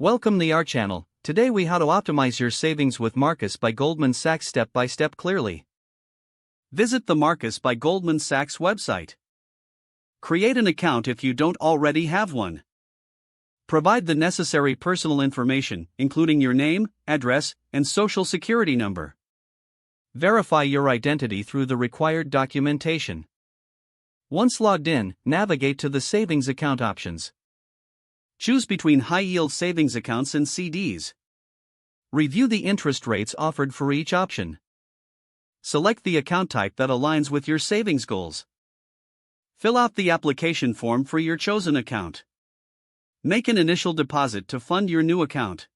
Welcome to our channel. Today we how to optimize your savings with Marcus by Goldman Sachs step by step clearly. Visit the Marcus by Goldman Sachs website. Create an account if you don't already have one. Provide the necessary personal information, including your name, address, and social security number. Verify your identity through the required documentation. Once logged in, navigate to the savings account options. Choose between high-yield savings accounts and CDs. Review the interest rates offered for each option. Select the account type that aligns with your savings goals. Fill out the application form for your chosen account. Make an initial deposit to fund your new account.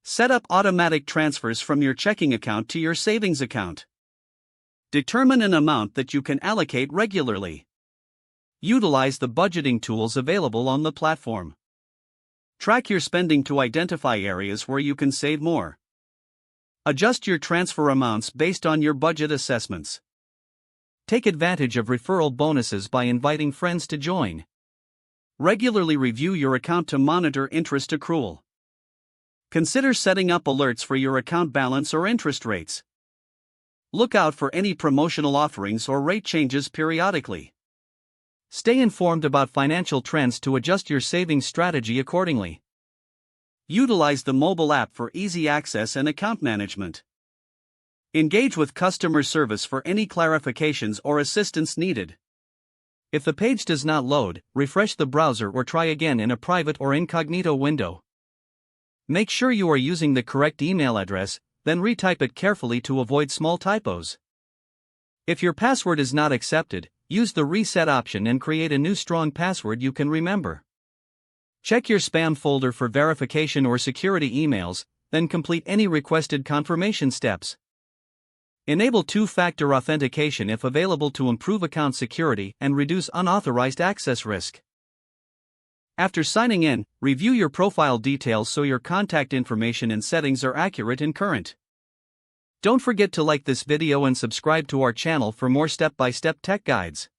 Set up automatic transfers from your checking account to your savings account. Determine an amount that you can allocate regularly. Utilize the budgeting tools available on the platform. Track your spending to identify areas where you can save more. Adjust your transfer amounts based on your budget assessments. Take advantage of referral bonuses by inviting friends to join. Regularly review your account to monitor interest accrual. Consider setting up alerts for your account balance or interest rates. Look out for any promotional offerings or rate changes periodically. Stay informed about financial trends to adjust your savings strategy accordingly. Utilize the mobile app for easy access and account management. Engage with customer service for any clarifications or assistance needed. If the page does not load, refresh the browser or try again in a private or incognito window. Make sure you are using the correct email address, then retype it carefully to avoid small typos. If your password is not accepted, use the reset option and create a new strong password you can remember. Check your spam folder for verification or security emails, then complete any requested confirmation steps. Enable two-factor authentication if available to improve account security and reduce unauthorized access risk. After signing in, review your profile details so your contact information and settings are accurate and current. Don't forget to like this video and subscribe to our channel for more step-by-step tech guides.